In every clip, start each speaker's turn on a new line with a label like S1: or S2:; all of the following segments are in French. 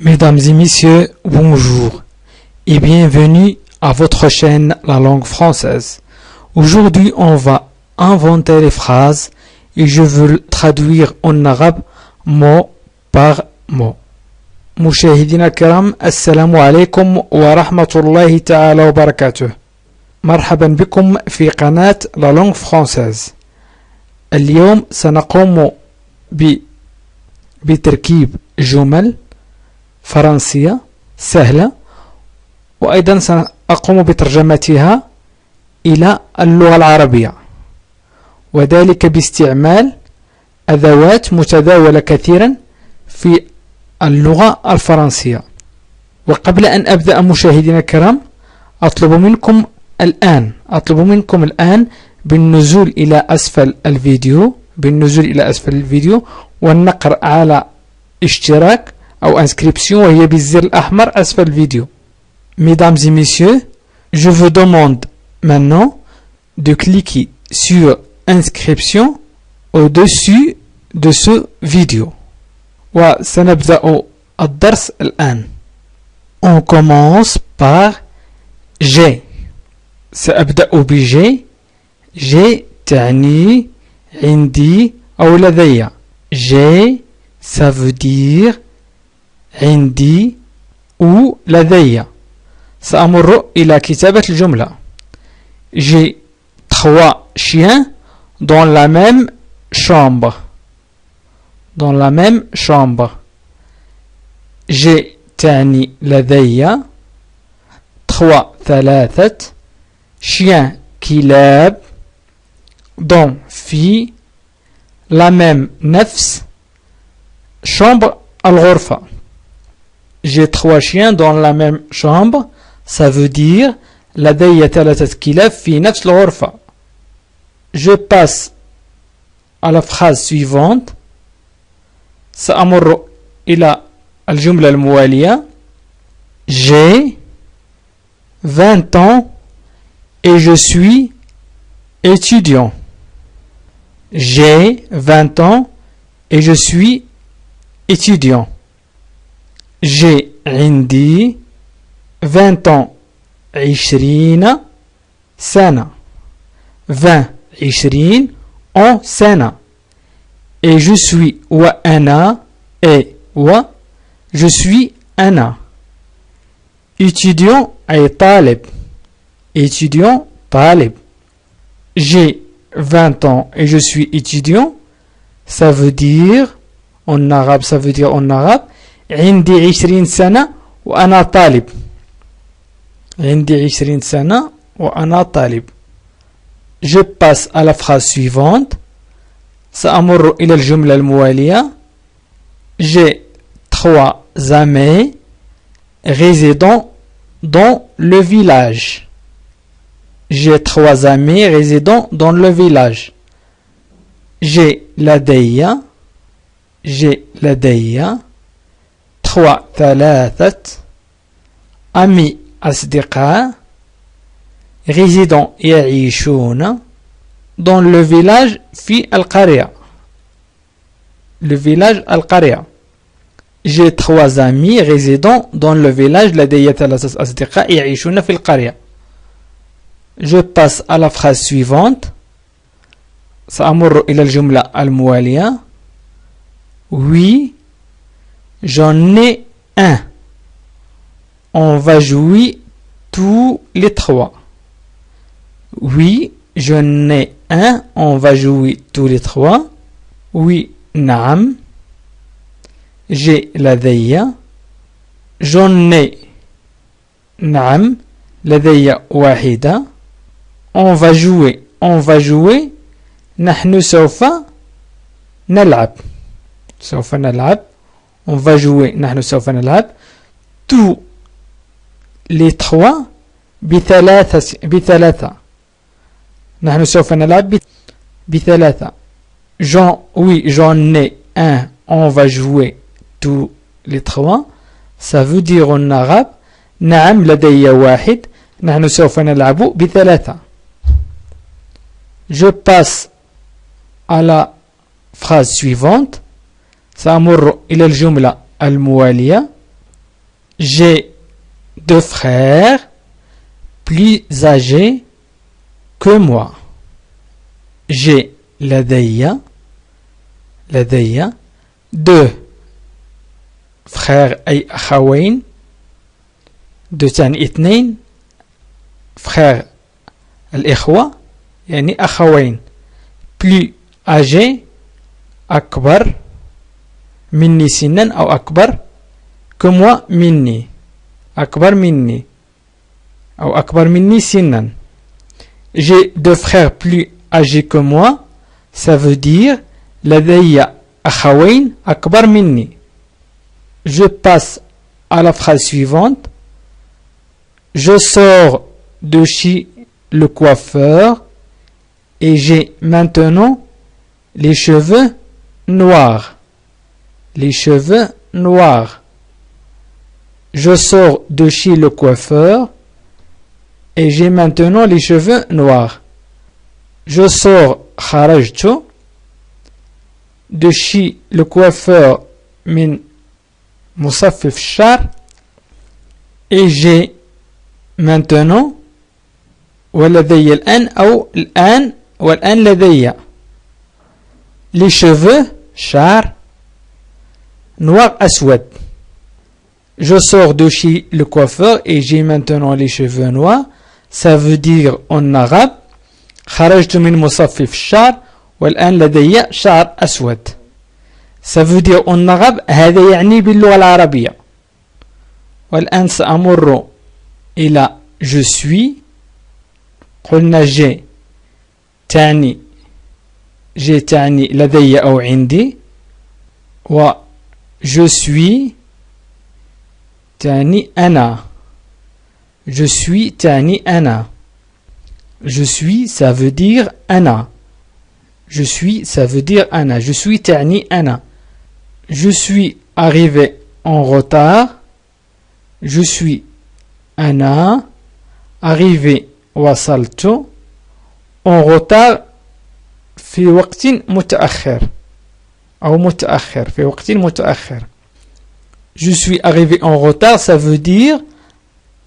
S1: Mesdames et messieurs, bonjour et bienvenue à votre chaîne La Langue Française. Aujourd'hui, on va inventer les phrases et je veux traduire en arabe mot par mot. مشاهدينا الكرام السلام عليكم ورحمة الله تعالى وبركاته. مرحبا بكم في قناة La Langue Française. اليوم سنقوم بتركيب جمل فرنسية سهلة وأيضا سأقوم بترجمتها إلى اللغة العربية وذلك باستعمال أدوات متداولة كثيرا في اللغة الفرنسية. وقبل أن أبدأ مشاهدينا الكرام أطلب منكم الآن بالنزول إلى أسفل الفيديو والنقر على اشتراك أو inscription وهي بالزر الأحمر أسفل الفيديو. Mesdames et messieurs, je vous demande maintenant de cliquer sur inscription au-dessus de ce vidéo. وسنبدأ الدرس الآن. On commence par j'ai. سأبدأ بجي. j'ai تعني عندي أو لدي. j'ai ça veut dire عندي ou لدي. سأمر إلى كتابة الجملة. J'ai 3 chiens dans la même chambre. J'ai تعني لدي 3 chiens كلاب dans في la même نفس chambre الغرفة. J'ai 3 chiens dans la même chambre. Ça veut dire لدي 3 كلاب في نفس الغرفة. Je passe à la phrase suivante. سأمر إلى الجملة الموالية. J'ai 20 ans et je suis étudiant. J'ai 20 ans et je suis étudiant. J'ai عندي 20 ans 20 سنة 20 en سنة et je suis وأنا et je suis أنا étudiant أي طالب j'ai 20 ans et je suis étudiant. Ça veut dire en arabe عندي 20 سنة وأنا طالب. Je passe à la phrase suivante. سأمر إلى الجملة الموالية. J'ai 3 amis résidant dans le village. J'ai 3 amis résidant dans le village. J'ai لدي 3 amis أصدقاء résidant يعيشون dans le village في القرية. J'ai 3 amis résidant dans le village. لدي 3 أصدقاء يعيشون في القرية. Je passe à la phrase suivante. سأمر إلى الجملة الموالية. Oui, j'en ai un. On va jouer tous les 3. Oui, j'en ai un. On va jouer tous les 3. Oui, نعم. J'ai لدي. J'en ai. نعم. لدي واحدة. On va jouer. نحن سوف نلعب. On va jouer. نحن سوف نلعب. Tous les 3 بثلاثة. نحن سوف نلعب بثلاثة. J'en ai un. On va jouer tous les 3. Ça veut dire en arabe نعم لدي واحد. نحن سوف نلعب بثلاثة. Je passe à la phrase suivante. سأمر إلى الجملة الموالية. j'ai deux frères plus âgés que moi. J'ai لدي deux frères أي أخوين دو تعني اثنين frères الإخوة يعني أخوين plus âgés أكبر مني سنا أو أكبر que moi مني أكبر مني أو أكبر مني سنا. J'ai deux frères plus âgés que moi, ça veut dire لدي أخوين أكبر مني. Je passe à la phrase suivante. Je sors de chez le coiffeur et j'ai maintenant les cheveux noirs. Les cheveux noirs. Je sors de chez le coiffeur et j'ai maintenant les cheveux noirs. Je sors خرجت de chez le coiffeur من مصفف الشعر et j'ai maintenant ولدي الآن أو الآن والآن لدي les cheveux شعر noir أسود. Je sors de chez le coiffeur et j'ai maintenant les cheveux noirs. Ça veut dire en arabe خرجت من مصفف الشعر والآن لدي شعر أسود. Ça veut dire en arabe هذا يعني باللغة العربية. والآن سأمر إلى je suis. قلنا j'ai تعني لدي أو عندي و je suis تعني أنا. Je suis تعني أنا. Je suis ça veut dire أنا. Je suis ça veut dire أنا. Je suis تعني أنا. Je suis arrivé en retard. Je suis أنا arrivé وصلت en retard في وقت متأخر أو متأخر في وقت متأخر. Je suis arrivé en retard ça veut dire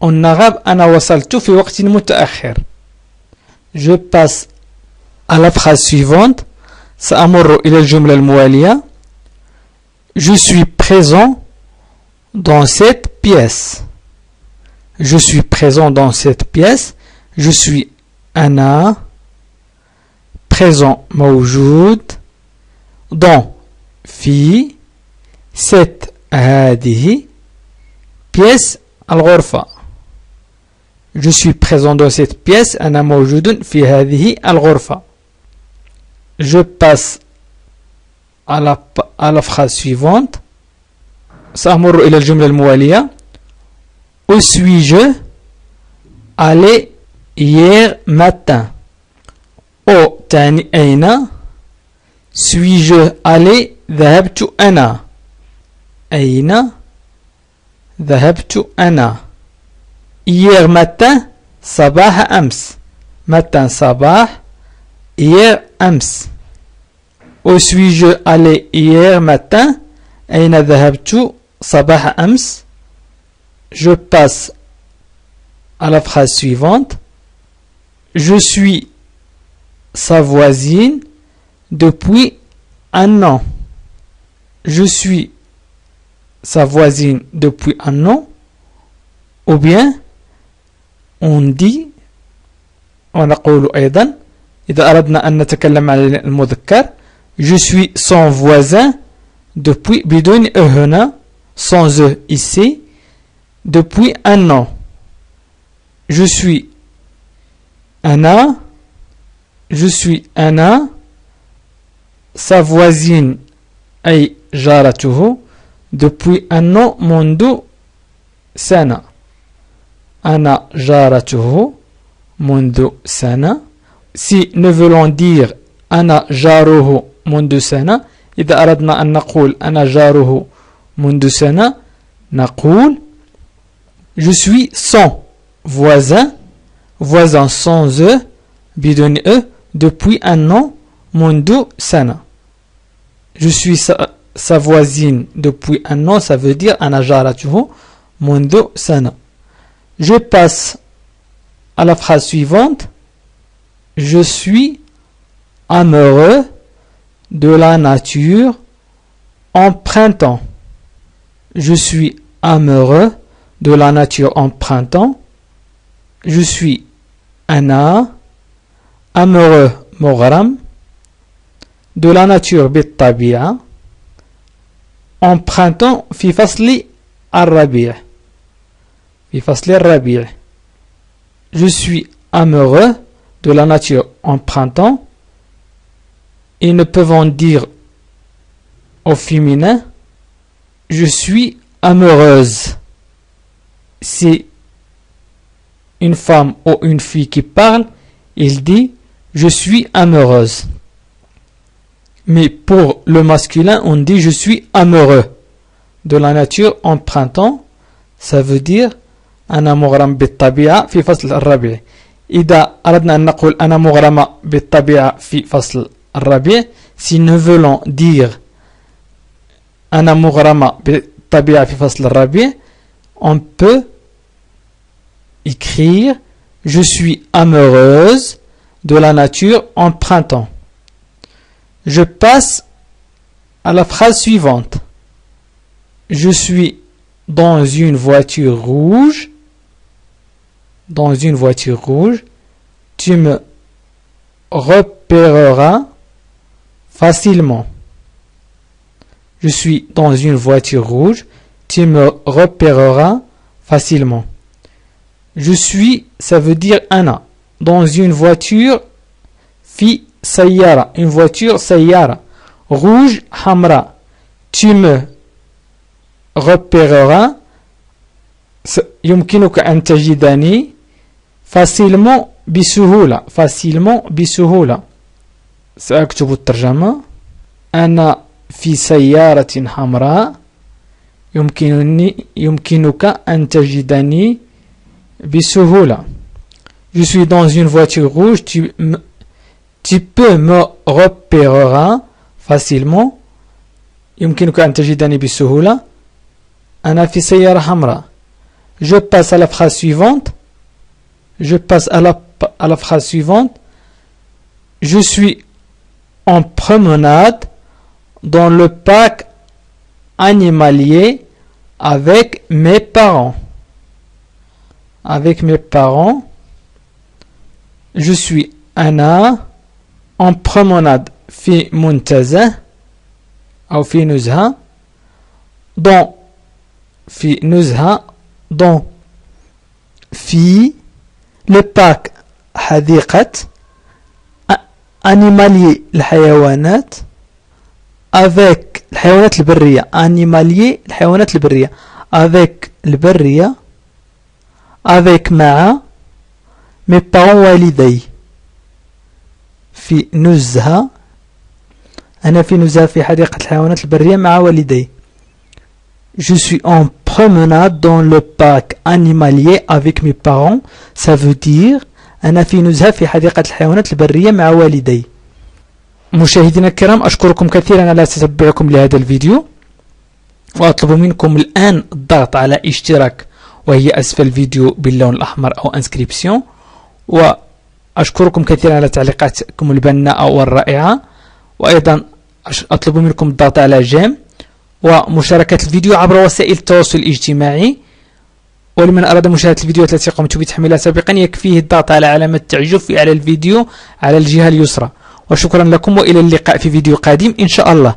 S1: en arabe أنا وصلت في وقت متأخر. Je passe à la phrase suivante. سأمر إلى الجملة الموالية. Je suis présent dans cette pièce. Je suis présent dans cette pièce. Je suis أنا présent موجود dans في cette هذه pièce الغرفة. Je suis présent dans cette pièce. أنا موجود في هذه الغرفة. Je passe à la phrase suivante. سأمر إلى الجملة الموالية. Où suis-je allé hier matin? Où تعني أين. suis-je allé ذهبت أنا. أين ذهبت أنا. hier matin صباح أمس. matin صباح hier أمس. Où suis-je allé hier matin? أين ذهبت صباح أمس. Je passe à la phrase suivante. Je suis sa voisine depuis un an. Je suis sa voisine depuis un an. Ou bien on dit ونقول أيضا إذا أردنا أن نتكلم عن المذكر je suis son voisin depuis بدون e هنا sans e ici depuis un an. Je suis أنا sa voisine أي جارته depuis un an منذ سنة. أنا جارته منذ سنة. Si nous voulons dire أنا جاره منذ سنة إذا أردنا أن نقول أنا جاره منذ سنة نقول je suis son voisin sans e بدون e depuis un an منذ سنة. Je suis sa voisine depuis un an ça veut dire أنا جارته منذ سنة. Je passe à la phrase suivante. Je suis amoureux de la nature en printemps. Je suis amoureux de la nature en printemps. Je suis أنا amoureux مغرم de la nature بالطبيعة en printemps في فصل الربيع في فصل الربيع. Je suis amoureux de la nature en printemps. Et nous pouvons dire au féminin je suis amoureuse. C'est une femme ou une fille qui parle, il dit je suis amoureuse. Mais pour le masculin, on dit je suis amoureux de la nature en printemps. Ça veut dire أنا مغرم بالطبيعة في فصل الربيع. إذا أردنا أن نقول أنا مغرمة بالطبيعة في فصل الربيع, si nous voulons dire أنا مغرمة بالطبيعة في فصل الربيع, on peut écrire je suis amoureuse de la nature en printemps. Je passe à la phrase suivante. Je suis dans une voiture rouge. Dans une voiture rouge. Tu me repéreras facilement. Je suis dans une voiture rouge. Tu me repéreras facilement. Je suis, ça veut dire أنا. Dans une voiture, في سيارة. Une voiture سيارة. Rouge, حمراء. Tu me repéreras. يمكنك أن تجدني facilement بسهولة. facilement بسهولة. سأكتب الترجمة. أنا في سيارة حمراء. يمكنك أن تجدني بسهولة. Je suis dans une voiture rouge. Tu peux me repérer facilement. يمكنك أن تجدني بسهولة. أنا في سيارة حمراء. Je passe à la phrase suivante. Je passe à la phrase suivante. Je suis en promenade dans le parc animalier avec mes parents. Avec mes parents. Je suis أنا en promenade في منتزه أو في نزهة. dans في نزهة dans في le parc حديقة animalier الحيوانات avec الحيوانات البرية animalier الحيوانات البرية avec البرية avec مع mes parents والدي في نزهة. أنا في نزهة في حديقة الحيوانات البرية مع والدي. Je suis en promenade dans le parc animalier avec mes parents. Ça veut dire أنا في نزهة في حديقة الحيوانات البرية مع والدي. مشاهدينا الكرام أشكركم كثيرا على تتبعكم لهذا الفيديو، وأطلب منكم الآن الضغط على اشتراك وهي أسفل الفيديو باللون الأحمر أو انسكريبسيون، وأشكركم كثيرا على تعليقاتكم البناءة والرائعة، وأيضا أطلب منكم الضغط على جيم ومشاركة الفيديو عبر وسائل التواصل الاجتماعي. ولمن أراد مشاهدة الفيديوهات التي قمت بتحميلها سابقا يكفيه الضغط على علامة التعجب في أعلى الفيديو على الجهة اليسرى. وشكرا لكم وإلى اللقاء في فيديو قادم إن شاء الله.